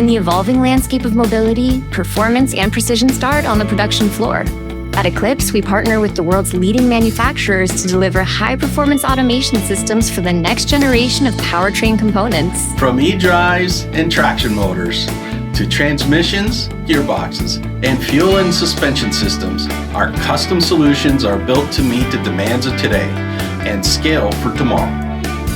the evolving landscape of mobility, performance, and precision start on the production floor. At Eclipse, we partner with the world's leading manufacturers to deliver high-performance automation systems for the next generation of powertrain components. From e-drives and traction motors to transmissions, gearboxes, and fuel and suspension systems, our custom solutions are built to meet the demands of today and scale for tomorrow.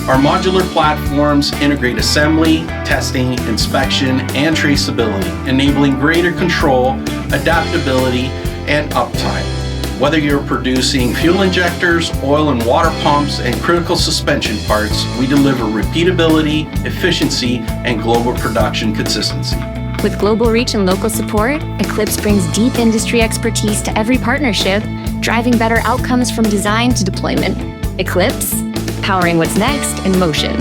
Our modular platforms integrate assembly, testing, inspection, and traceability, enabling greater control, adaptability, and uptime. Whether you're producing fuel injectors, oil and water pumps, and critical suspension parts, we deliver repeatability, efficiency, and global production consistency. With global reach and local support, Eclipse brings deep industry expertise to every partnership, driving better outcomes from design to deployment. Eclipse, powering what's next in motion.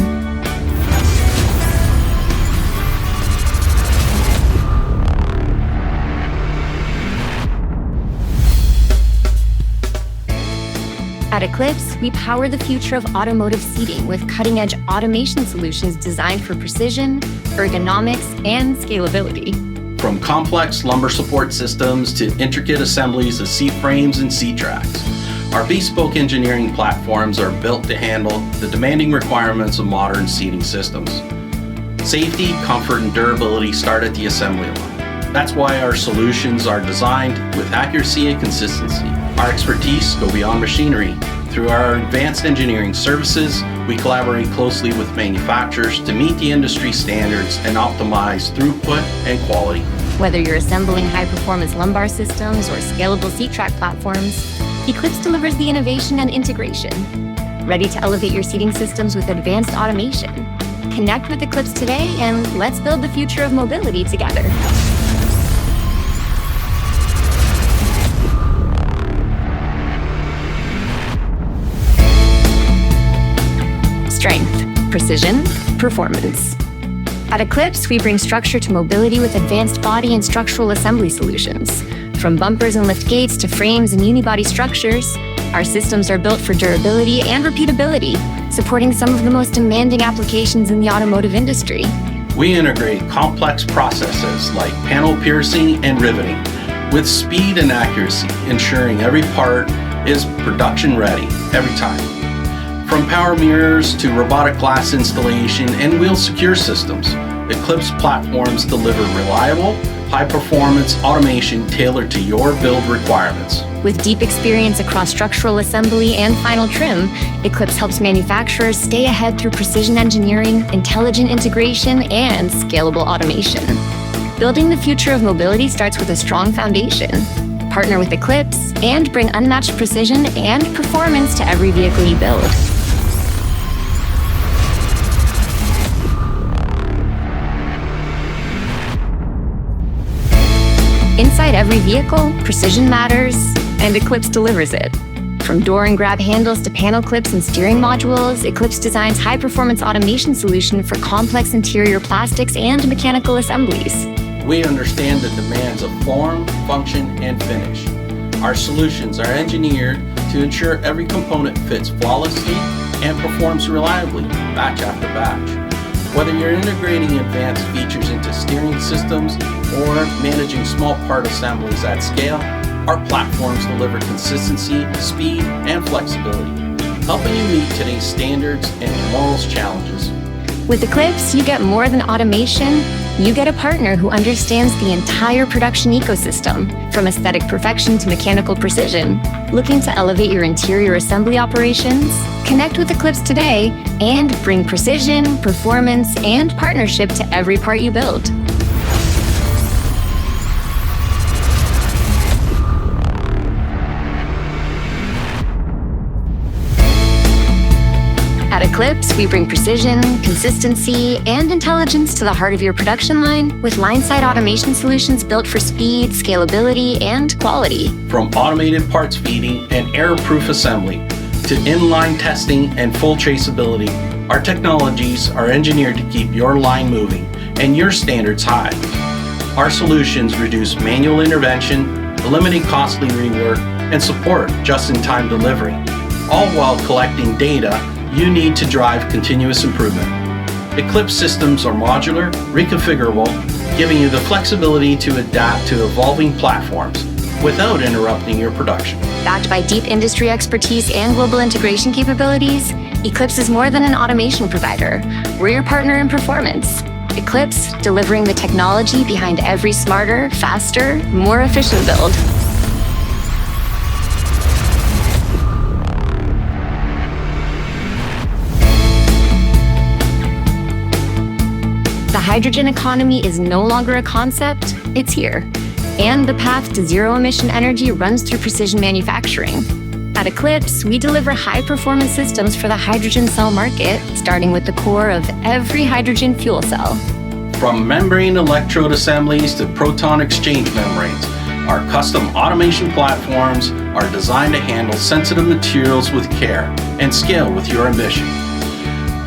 At Eclipse, we power the future of automotive seating with cutting-edge automation solutions designed for precision, ergonomics, and scalability. From complex lumbar support systems to intricate assemblies of seat frames and seat tracks, our bespoke engineering platforms are built to handle the demanding requirements of modern seating systems. Safety, comfort, and durability start at the assembly line. That's why our solutions are designed with accuracy and consistency. Our expertise go beyond machinery. Through our advanced engineering services, we collaborate closely with manufacturers to meet the industry standards and optimize throughput and quality. Whether you're assembling high-performance lumbar systems or scalable seat track platforms, Eclipse delivers the innovation and integration. Ready to elevate your seating systems with advanced automation? Connect with Eclipse today and let's build the future of mobility together. Strength, precision, performance. At Eclipse, we bring structure to mobility with advanced body and structural assembly solutions. From bumpers and lift gates to frames and unibody structures, our systems are built for durability and repeatability, supporting some of the most demanding applications in the automotive industry. We integrate complex processes like panel piercing and riveting with speed and accuracy, ensuring every part is production ready every time. From power mirrors to robotic glass installation and wheel secure systems, Eclipse platforms deliver reliable, high-performance automation tailored to your build requirements. With deep experience across structural assembly and final trim, Eclipse helps manufacturers stay ahead through precision engineering, intelligent integration, and scalable automation. Building the future of mobility starts with a strong foundation. Partner with Eclipse and bring unmatched precision and performance to every vehicle you build. Inside every vehicle, precision matters, and Eclipse delivers it. From door and grab handles to panel clips and steering modules, Eclipse designs high-performance automation solution for complex interior plastics and mechanical assemblies. We understand the demands of form, function, and finish. Our solutions are engineered to ensure every component fits flawlessly and performs reliably, batch after batch. Whether you're integrating advanced features into steering systems or managing small part assemblies at scale, our platforms deliver consistency, speed, and flexibility, helping you meet today's standards and tomorrow's challenges. With Eclipse, you get more than automation. You get a partner who understands the entire production ecosystem, from aesthetic perfection to mechanical precision. Looking to elevate your interior assembly operations? Connect with Eclipse today and bring precision, performance, and partnership to every part you build. At Eclipse, we bring precision, consistency, and intelligence to the heart of your production line with line-side automation solutions built for speed, scalability, and quality. From automated parts feeding and error-proof assembly to inline testing and full traceability, our technologies are engineered to keep your line moving and your standards high. Our solutions reduce manual intervention, eliminate costly rework, and support just-in-time delivery, all while collecting data you need to drive continuous improvement. Eclipse systems are modular, reconfigurable, giving you the flexibility to adapt to evolving platforms without interrupting your production. Backed by deep industry expertise and global integration capabilities, Eclipse is more than an automation provider. We're your partner in performance. Eclipse, delivering the technology behind every smarter, faster, more efficient build. The hydrogen economy is no longer a concept, it's here. And the path to zero-emission energy runs through precision manufacturing. At Eclipse, we deliver high-performance systems for the hydrogen cell market, starting with the core of every hydrogen fuel cell. From membrane electrode assemblies to proton exchange membranes, our custom automation platforms are designed to handle sensitive materials with care and scale with your ambition.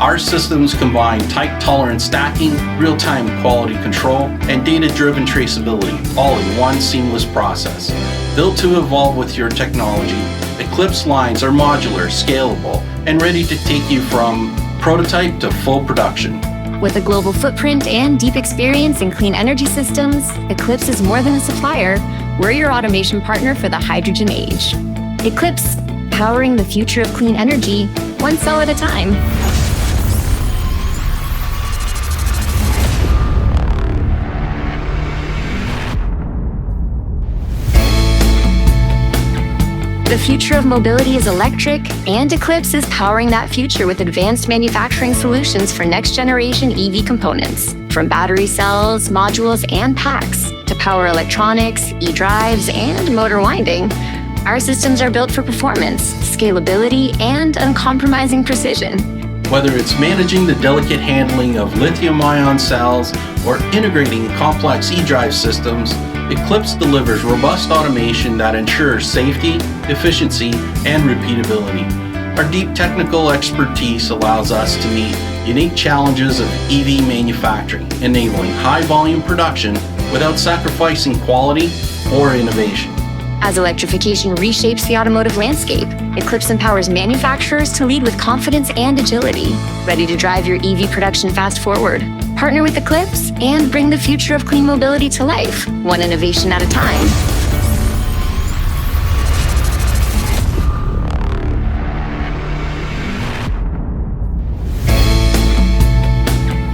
Our systems combine tight tolerance stacking, real-time quality control, and data-driven traceability, all in one seamless process. Built to evolve with your technology, Eclipse lines are modular, scalable, and ready to take you from prototype to full production. With a global footprint and deep experience in clean energy systems, Eclipse is more than a supplier. We're your automation partner for the hydrogen age. Eclipse, powering the future of clean energy, one cell at a time. The future of mobility is electric, and Eclipse is powering that future with advanced manufacturing solutions for next-generation EV components. From battery cells, modules, and packs to power electronics, e-drives, and motor winding, our systems are built for performance, scalability, and uncompromising precision. Whether it's managing the delicate handling of lithium-ion cells or integrating complex e-drive systems, Eclipse delivers robust automation that ensures safety, efficiency, and repeatability. Our deep technical expertise allows us to meet unique challenges of EV manufacturing, enabling high-volume production without sacrificing quality or innovation. As electrification reshapes the automotive landscape, Eclipse empowers manufacturers to lead with confidence and agility, ready to drive your EV production fast forward. Partner with Eclipse and bring the future of clean mobility to life, one innovation at a time.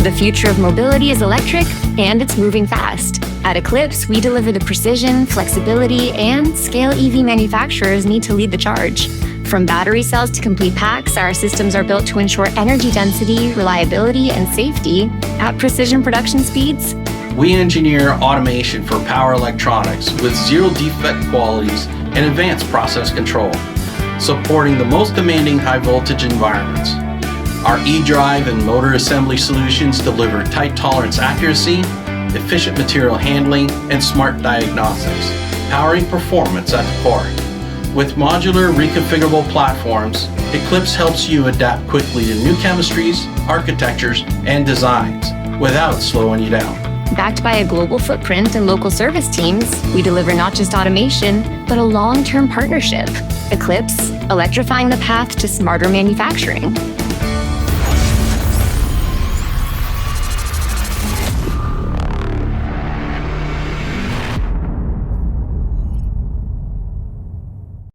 The future of mobility is electric, and it's moving fast. At Eclipse, we deliver the precision, flexibility, and scale EV manufacturers need to lead the charge. From battery cells to complete packs, our systems are built to ensure energy density, reliability, and safety at precision production speeds. We engineer automation for power electronics with zero defect qualities and advanced process control, supporting the most demanding high voltage environments. Our e-drive and motor assembly solutions deliver tight tolerance accuracy, efficient material handling, and smart diagnostics, powering performance at the core. With modular reconfigurable platforms, Eclipse helps you adapt quickly to new chemistries, architectures, and designs without slowing you down. Backed by a global footprint and local service teams, we deliver not just automation, but a long-term partnership. Eclipse, electrifying the path to smarter manufacturing.